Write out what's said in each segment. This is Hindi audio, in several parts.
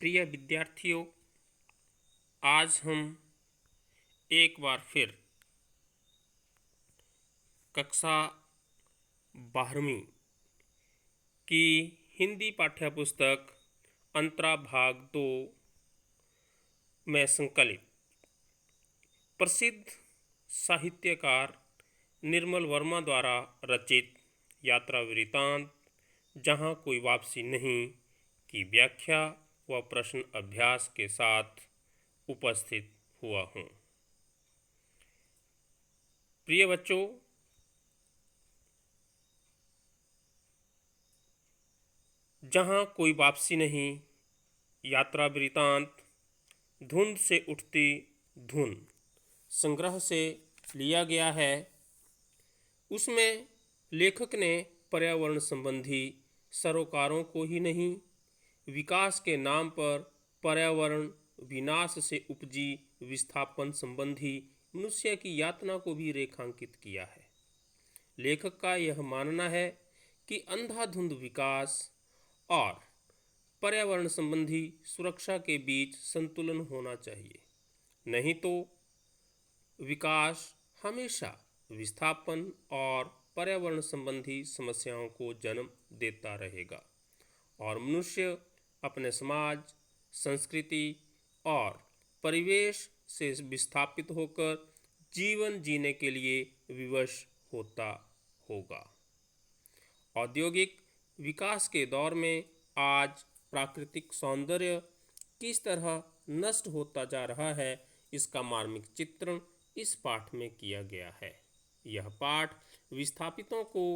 प्रिय विद्यार्थियों, आज हम एक बार फिर कक्षा 12वीं की हिंदी पाठ्यपुस्तक अंतरा भाग 2 में संकलित प्रसिद्ध साहित्यकार निर्मल वर्मा द्वारा रचित यात्रा वृत्तांत जहाँ कोई वापसी नहीं की व्याख्या व प्रश्न अभ्यास के साथ उपस्थित हुआ हूँ। प्रिय बच्चों, जहाँ कोई वापसी नहीं यात्रा वृत्तांत धुंध से उठती धुन संग्रह से लिया गया है। उसमें लेखक ने पर्यावरण संबंधी सरोकारों को ही नहीं, विकास के नाम पर पर्यावरण विनाश से उपजी विस्थापन संबंधी मनुष्य की यातना को भी रेखांकित किया है। लेखक का यह मानना है कि अंधाधुंध विकास और पर्यावरण संबंधी सुरक्षा के बीच संतुलन होना चाहिए, नहीं तो विकास हमेशा विस्थापन और पर्यावरण संबंधी समस्याओं को जन्म देता रहेगा और मनुष्य अपने समाज, संस्कृति और परिवेश से विस्थापित होकर जीवन जीने के लिए विवश होता होगा। औद्योगिक विकास के दौर में आज प्राकृतिक सौंदर्य किस तरह नष्ट होता जा रहा है, इसका मार्मिक चित्रण इस पाठ में किया गया है। यह पाठ विस्थापितों को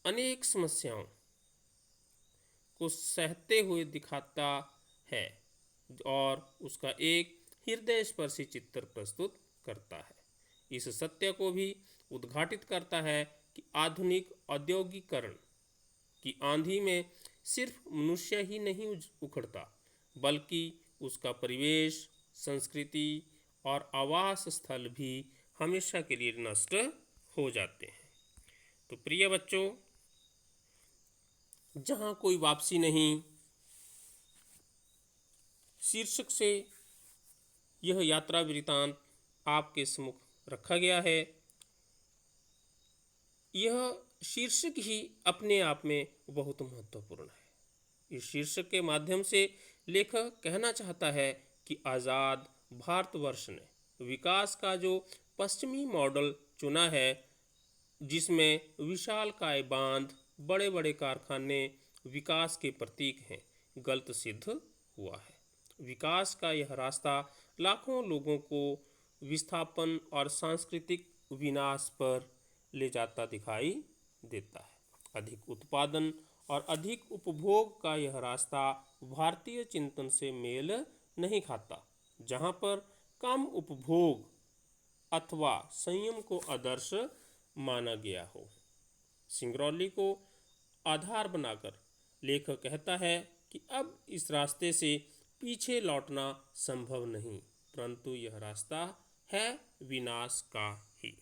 अनेक समस्याओं को सहते हुए दिखाता है और उसका एक हृदयस्पर्शी चित्र प्रस्तुत करता है। इस सत्य को भी उद्घाटित करता है कि आधुनिक औद्योगिकरण की आंधी में सिर्फ मनुष्य ही नहीं उखड़ता, बल्कि उसका परिवेश, संस्कृति और आवास स्थल भी हमेशा के लिए नष्ट हो जाते हैं। तो प्रिय बच्चों, जहाँ कोई वापसी नहीं शीर्षक से यह यात्रा वृत्तांत आपके सम्मुख रखा गया है। यह शीर्षक ही अपने आप में बहुत महत्वपूर्ण है। इस शीर्षक के माध्यम से लेखक कहना चाहता है कि आज़ाद भारतवर्ष ने विकास का जो पश्चिमी मॉडल चुना है, जिसमें विशालकाय बांध, बड़े बड़े कारखाने विकास के प्रतीक हैं, गलत सिद्ध हुआ है। विकास का यह रास्ता लाखों लोगों को विस्थापन और सांस्कृतिक विनाश पर ले जाता दिखाई देता है। अधिक उत्पादन और अधिक उपभोग का यह रास्ता भारतीय चिंतन से मेल नहीं खाता, जहाँ पर कम उपभोग अथवा संयम को आदर्श माना गया हो। सिंगरौली को आधार बनाकर लेखक कहता है कि अब इस रास्ते से पीछे लौटना संभव नहीं, परंतु यह रास्ता है विनाश का ही।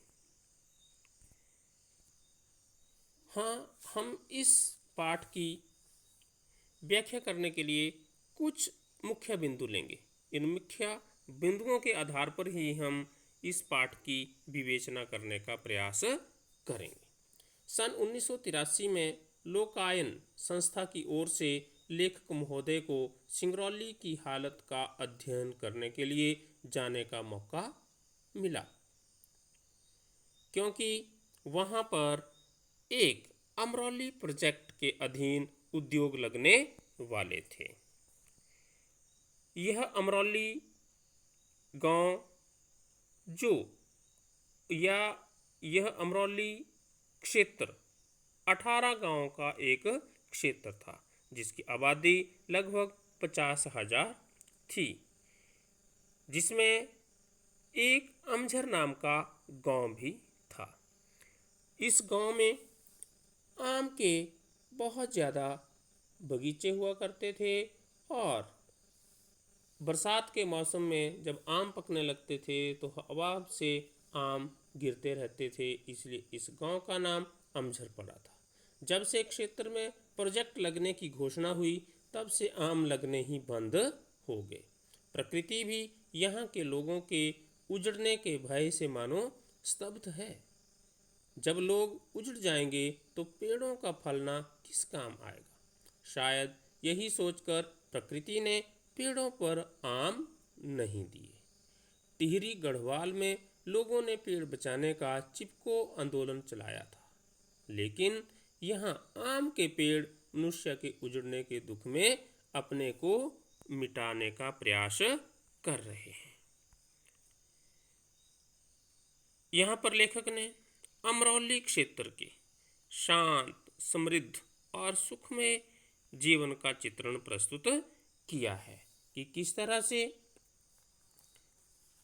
हाँ, हम इस पाठ की व्याख्या करने के लिए कुछ मुख्य बिंदु लेंगे। इन मुख्य बिंदुओं के आधार पर ही हम इस पाठ की विवेचना करने का प्रयास करेंगे। सन 1983 में लोकायन संस्था की ओर से लेखक महोदय को सिंगरौली की हालत का अध्ययन करने के लिए जाने का मौका मिला, क्योंकि वहाँ पर एक अमरौली प्रोजेक्ट के अधीन उद्योग लगने वाले थे। यह अमरौली गांव यह अमरौली क्षेत्र 18 गांवों का एक क्षेत्र था, जिसकी आबादी लगभग 50,000 थी, जिसमें एक अमझर नाम का गांव भी था। इस गांव में आम के बहुत ज़्यादा बगीचे हुआ करते थे और बरसात के मौसम में जब आम पकने लगते थे तो हवा से आम गिरते रहते थे, इसलिए इस गांव का नाम अमझर पड़ा था। जब से क्षेत्र में प्रोजेक्ट लगने की घोषणा हुई, तब से आम लगने ही बंद हो गए। प्रकृति भी यहाँ के लोगों के उजड़ने के भय से मानो स्तब्ध है। जब लोग उजड़ जाएंगे तो पेड़ों का फलना किस काम आएगा। शायद यही सोचकर प्रकृति ने पेड़ों पर आम नहीं दिए। टिहरी गढ़वाल में लोगों ने पेड़ बचाने का चिपको आंदोलन चलाया था, लेकिन यहाँ आम के पेड़ मनुष्य के उजड़ने के दुख में अपने को मिटाने का प्रयास कर रहे हैं। यहाँ पर लेखक ने अमरौली क्षेत्र के शांत, समृद्ध और सुखमय जीवन का चित्रण प्रस्तुत किया है कि किस तरह से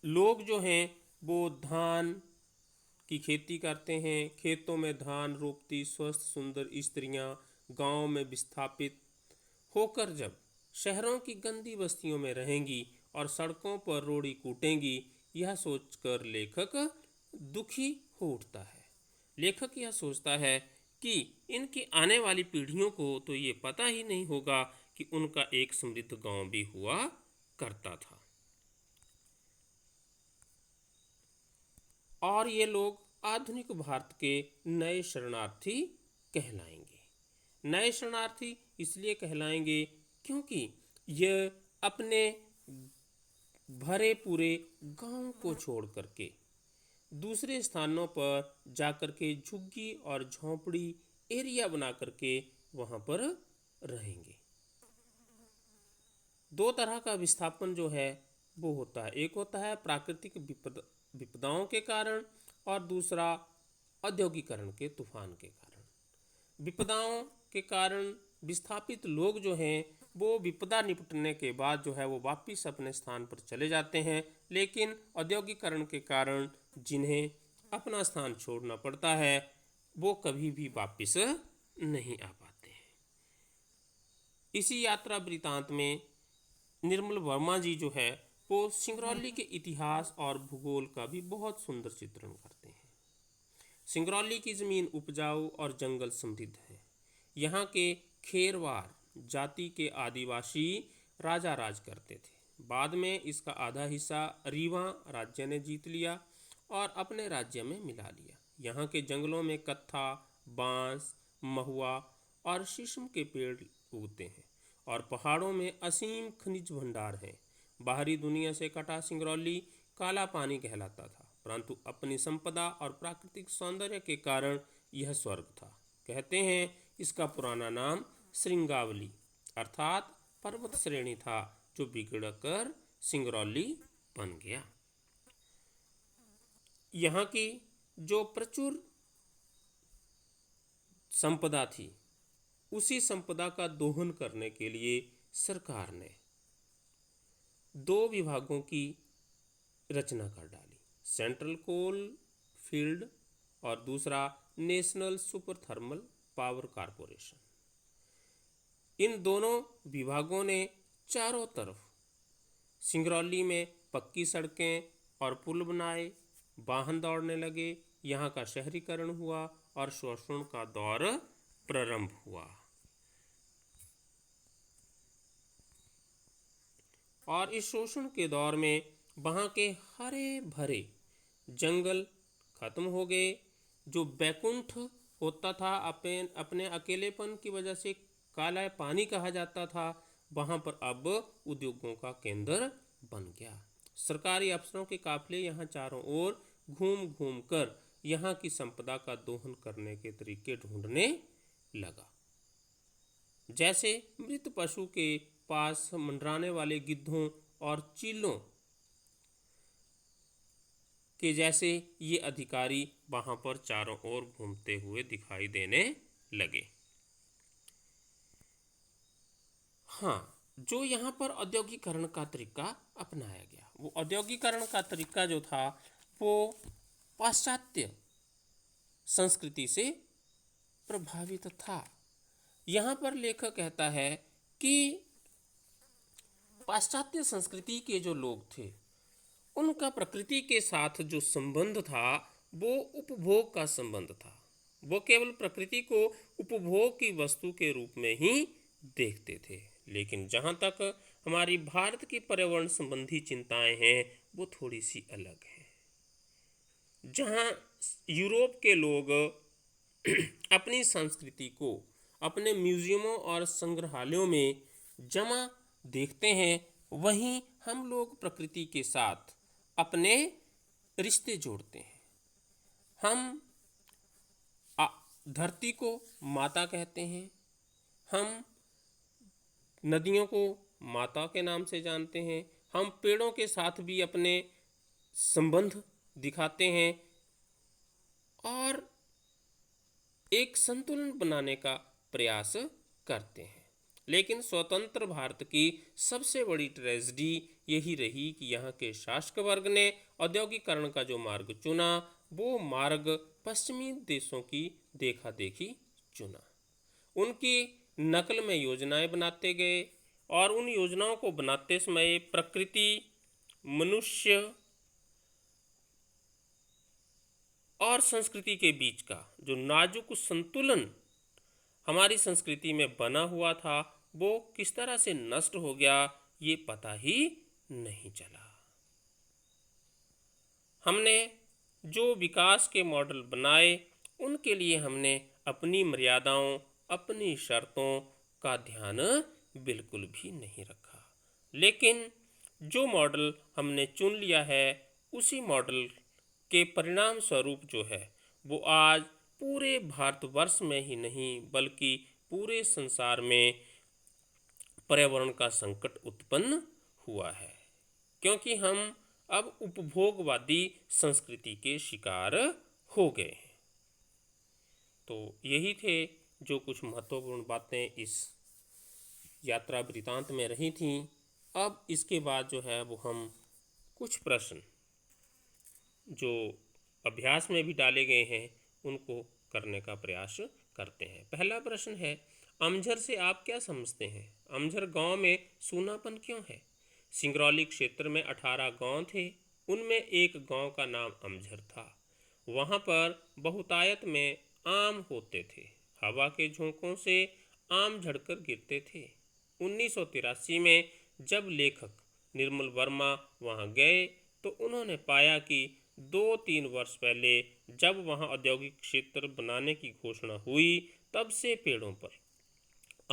लोग जो हैं वो धान की खेती करते हैं, खेतों में धान रोपती स्वस्थ सुंदर स्त्रियां गांव में विस्थापित होकर जब शहरों की गंदी बस्तियों में रहेंगी और सड़कों पर रोड़ी कूटेंगी, यह सोचकर लेखक दुखी हो उठता है। लेखक यह सोचता है कि इनकी आने वाली पीढ़ियों को तो ये पता ही नहीं होगा कि उनका एक समृद्ध गांव भी हुआ करता था, और ये लोग आधुनिक भारत के नए शरणार्थी कहलाएंगे। नए शरणार्थी इसलिए कहलाएंगे क्योंकि यह अपने भरे पूरे गांव को छोड़ करके दूसरे स्थानों पर जाकर के झुग्गी और झोंपड़ी एरिया बना करके वहाँ पर रहेंगे। दो तरह का विस्थापन जो है वो होता है, एक होता है प्राकृतिक विपदाओं के कारण और दूसरा औद्योगिकरण के तूफान के कारण। विपदाओं के कारण विस्थापित लोग जो हैं वो विपदा निपटने के बाद जो है वो वापस अपने स्थान पर चले जाते हैं, लेकिन औद्योगिकरण के कारण जिन्हें अपना स्थान छोड़ना पड़ता है वो कभी भी वापस नहीं आ पाते हैं। इसी यात्रा वृतांत में निर्मल वर्मा जी जो है वो सिंगरौली के इतिहास और भूगोल का भी बहुत सुंदर चित्रण करते हैं। सिंगरौली की ज़मीन उपजाऊ और जंगल समृद्ध है। यहाँ के खेरवार जाति के आदिवासी राजा राज करते थे। बाद में इसका आधा हिस्सा रीवा राज्य ने जीत लिया और अपने राज्य में मिला लिया। यहाँ के जंगलों में कत्था, बांस, महुआ और शीशम के पेड़ उगते हैं और पहाड़ों में असीम खनिज भंडार हैं। बाहरी दुनिया से कटा सिंगरौली काला पानी कहलाता था, परंतु अपनी संपदा और प्राकृतिक सौंदर्य के कारण यह स्वर्ग था। कहते हैं इसका पुराना नाम श्रृंगावली अर्थात पर्वत श्रेणी था, जो बिगड़कर सिंगरौली बन गया। यहाँ की जो प्रचुर संपदा थी, उसी संपदा का दोहन करने के लिए सरकार ने दो विभागों की रचना कर डाली, सेंट्रल कोल फील्ड और दूसरा National Super Thermal Power Corporation. इन दोनों विभागों ने चारों तरफ सिंगरौली में पक्की सड़कें और पुल बनाए, वाहन दौड़ने लगे, यहाँ का शहरीकरण हुआ और शोषण का दौर प्रारंभ हुआ। और इस शोषण के दौर में वहाँ के हरे भरे जंगल खत्म हो गए। जो बैकुंठ होता था अपने अकेलेपन की वजह से काला पानी कहा जाता था, वहाँ पर अब उद्योगों का केंद्र बन गया। सरकारी अफसरों के काफिले यहाँ चारों ओर घूम घूम कर यहाँ की संपदा का दोहन करने के तरीके ढूंढने लगा। जैसे मृत पशु के पास मंडराने वाले गिद्धों और चीलों के जैसे ये अधिकारी वहाँ पर चारों ओर घूमते हुए दिखाई देने लगे। हाँ, जो यहाँ पर औद्योगिकरण का तरीका अपनाया गया, वो औद्योगिकरण का तरीका जो था वो पाश्चात्य संस्कृति से प्रभावित था। यहाँ पर लेखक कहता है कि पाश्चात्य संस्कृति के जो लोग थे उनका प्रकृति के साथ जो संबंध था वो उपभोग का संबंध था। वो केवल प्रकृति को उपभोग की वस्तु के रूप में ही देखते थे, लेकिन जहाँ तक हमारी भारत की पर्यावरण संबंधी चिंताएं हैं वो थोड़ी सी अलग हैं। जहाँ यूरोप के लोग अपनी संस्कृति को अपने म्यूजियमों और संग्रहालयों में जमा देखते हैं, वहीं हम लोग प्रकृति के साथ अपने रिश्ते जोड़ते हैं। हम धरती को माता कहते हैं, हम नदियों को माता के नाम से जानते हैं, हम पेड़ों के साथ भी अपने संबंध दिखाते हैं और एक संतुलन बनाने का प्रयास करते हैं। लेकिन स्वतंत्र भारत की सबसे बड़ी ट्रेजेडी यही रही कि यहाँ के शासक वर्ग ने औद्योगिकरण का जो मार्ग चुना वो मार्ग पश्चिमी देशों की देखा देखी चुना। उनकी नकल में योजनाएं बनाते गए और उन योजनाओं को बनाते समय प्रकृति, मनुष्य और संस्कृति के बीच का जो नाजुक संतुलन हमारी संस्कृति में बना हुआ था वो किस तरह से नष्ट हो गया ये पता ही नहीं चला। हमने जो विकास के मॉडल बनाए उनके लिए हमने अपनी मर्यादाओं, अपनी शर्तों का ध्यान बिल्कुल भी नहीं रखा। लेकिन जो मॉडल हमने चुन लिया है उसी मॉडल के परिणाम स्वरूप जो है वो आज पूरे भारतवर्ष में ही नहीं बल्कि पूरे संसार में पर्यावरण का संकट उत्पन्न हुआ है, क्योंकि हम अब उपभोगवादी संस्कृति के शिकार हो गए हैं। तो यही थे जो कुछ महत्वपूर्ण बातें इस यात्रा वृतांत में रही थीं। अब इसके बाद जो है वो हम कुछ प्रश्न जो अभ्यास में भी डाले गए हैं उनको करने का प्रयास करते हैं। पहला प्रश्न है, अमझर से आप क्या समझते हैं? अमझर गांव में सूनापन क्यों है? सिंगरौली क्षेत्र में 18 गांव थे, उनमें एक गांव का नाम अमझर था। वहां पर बहुतायत में आम होते थे, हवा के झोंकों से आम झड़कर गिरते थे। 1983 में जब लेखक निर्मल वर्मा वहां गए तो उन्होंने पाया कि 2-3 वर्ष पहले जब वहां औद्योगिक क्षेत्र बनाने की घोषणा हुई तब से पेड़ों पर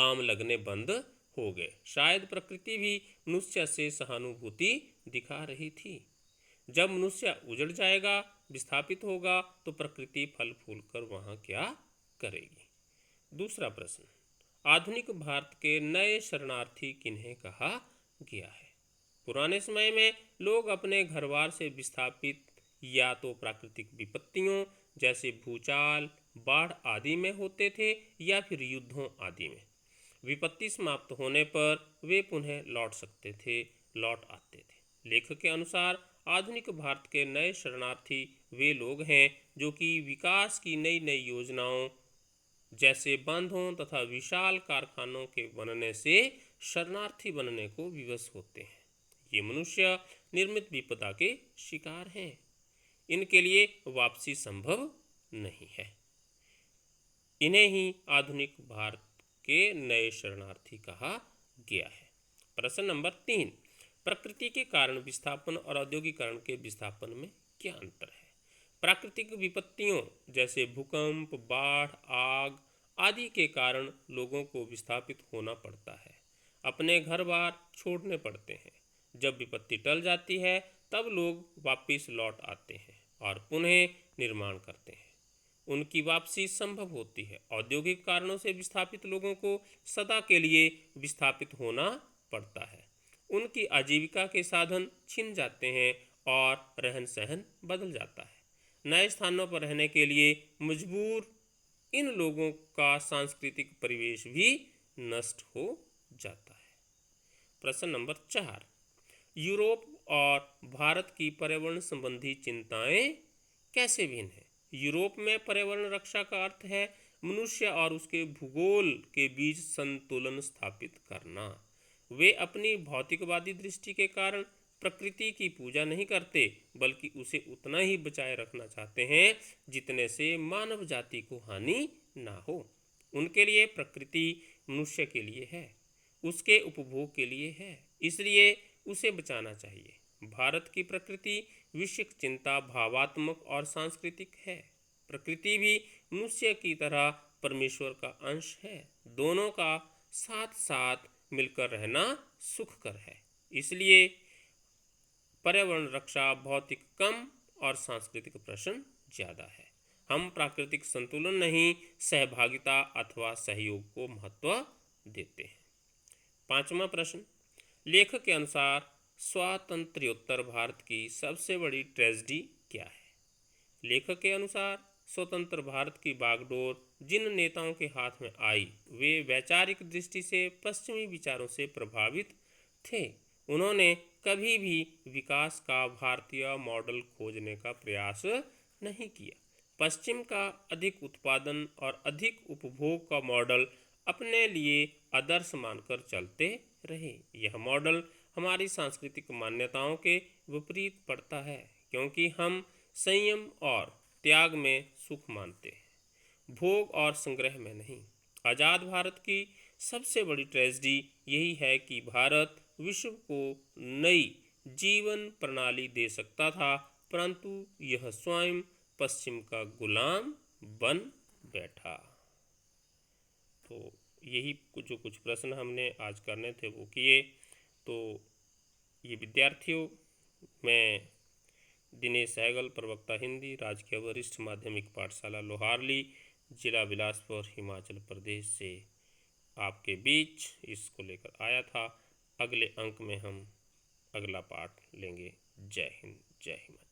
आम लगने बंद हो गए। शायद प्रकृति भी मनुष्य से सहानुभूति दिखा रही थी। जब मनुष्य उजड़ जाएगा, विस्थापित होगा, तो प्रकृति फल फूल कर वहां क्या करेगी? दूसरा प्रश्न, आधुनिक भारत के नए शरणार्थी किन्हें कहा गया है? पुराने समय में लोग अपने घरबार से विस्थापित या तो प्राकृतिक विपत्तियों जैसे भूचाल, बाढ़ आदि में होते थे या फिर युद्धों आदि में। विपत्ति समाप्त होने पर वे पुनः लौट आते थे। लेखक के अनुसार आधुनिक भारत के नए शरणार्थी वे लोग हैं जो कि विकास की नई नई योजनाओं जैसे बांधों तथा विशाल कारखानों के बनने से शरणार्थी बनने को विवश होते हैं। ये मनुष्य निर्मित विपदा के शिकार हैं, इनके लिए वापसी संभव नहीं है। इन्हें ही आधुनिक भारत के नए शरणार्थी कहा गया है। प्रश्न नंबर 3, प्रकृति के कारण विस्थापन और औद्योगिकरण के विस्थापन में क्या अंतर है? प्राकृतिक विपत्तियों जैसे भूकंप, बाढ़, आग आदि के कारण लोगों को विस्थापित होना पड़ता है, अपने घर बार छोड़ने पड़ते हैं। जब विपत्ति टल जाती है तब लोग वापस लौट आते हैं और पुनः निर्माण करते हैं, उनकी वापसी संभव होती है। औद्योगिक कारणों से विस्थापित लोगों को सदा के लिए विस्थापित होना पड़ता है, उनकी आजीविका के साधन छिन जाते हैं और रहन सहन बदल जाता है। नए स्थानों पर रहने के लिए मजबूर इन लोगों का सांस्कृतिक परिवेश भी नष्ट हो जाता है। प्रश्न नंबर 4, यूरोप और भारत की पर्यावरण संबंधी चिंताएं कैसे भिन्न है? यूरोप में पर्यावरण रक्षा का अर्थ है मनुष्य और उसके भूगोल के बीच संतुलन स्थापित करना। वे अपनी भौतिकवादी दृष्टि के कारण प्रकृति की पूजा नहीं करते बल्कि उसे उतना ही बचाए रखना चाहते हैं जितने से मानव जाति को हानि ना हो। उनके लिए प्रकृति मनुष्य के लिए है। उसके उपभोग के लिए है, इसलिए उसे बचाना चाहिए। भारत की प्रकृति विश्व की चिंता भावात्मक और सांस्कृतिक है। प्रकृति भी मनुष्य की तरह परमेश्वर का अंश है। दोनों का साथ साथ मिलकर रहना सुखकर है। इसलिए पर्यावरण रक्षा भौतिक कम और सांस्कृतिक प्रश्न ज़्यादा है। हम प्राकृतिक संतुलन नहीं, सहभागिता अथवा सहयोग को महत्व देते हैं। 5वां प्रश्न, लेखक के अनुसार स्वातंत्र्योत्तर भारत की सबसे बड़ी ट्रेजेडी क्या है? लेखक के अनुसार स्वतंत्र भारत की बागडोर जिन नेताओं के हाथ में आई वे वैचारिक दृष्टि से पश्चिमी विचारों से प्रभावित थे। उन्होंने कभी भी विकास का भारतीय मॉडल खोजने का प्रयास नहीं किया। पश्चिम का अधिक उत्पादन और अधिक उपभोग का मॉडल अपने लिए आदर्श मानकर चलते रहे। यह मॉडल हमारी सांस्कृतिक मान्यताओं के विपरीत पड़ता है, क्योंकि हम संयम और त्याग में सुख मानते हैं, भोग और संग्रह में नहीं। आज़ाद भारत की सबसे बड़ी ट्रेजेडी यही है कि भारत विश्व को नई जीवन प्रणाली दे सकता था, परंतु यह स्वयं पश्चिम का गुलाम बन बैठा। तो यही कुछ प्रश्न हमने आज करने थे वो किए। तो ये विद्यार्थियों, मैं दिनेश सहगल, प्रवक्ता हिंदी, राजकीय वरिष्ठ माध्यमिक पाठशाला लोहारली, जिला बिलासपुर, हिमाचल प्रदेश से आपके बीच इसको लेकर आया था। अगले अंक में हम अगला पाठ लेंगे। जय हिंद, जय हिमाचल।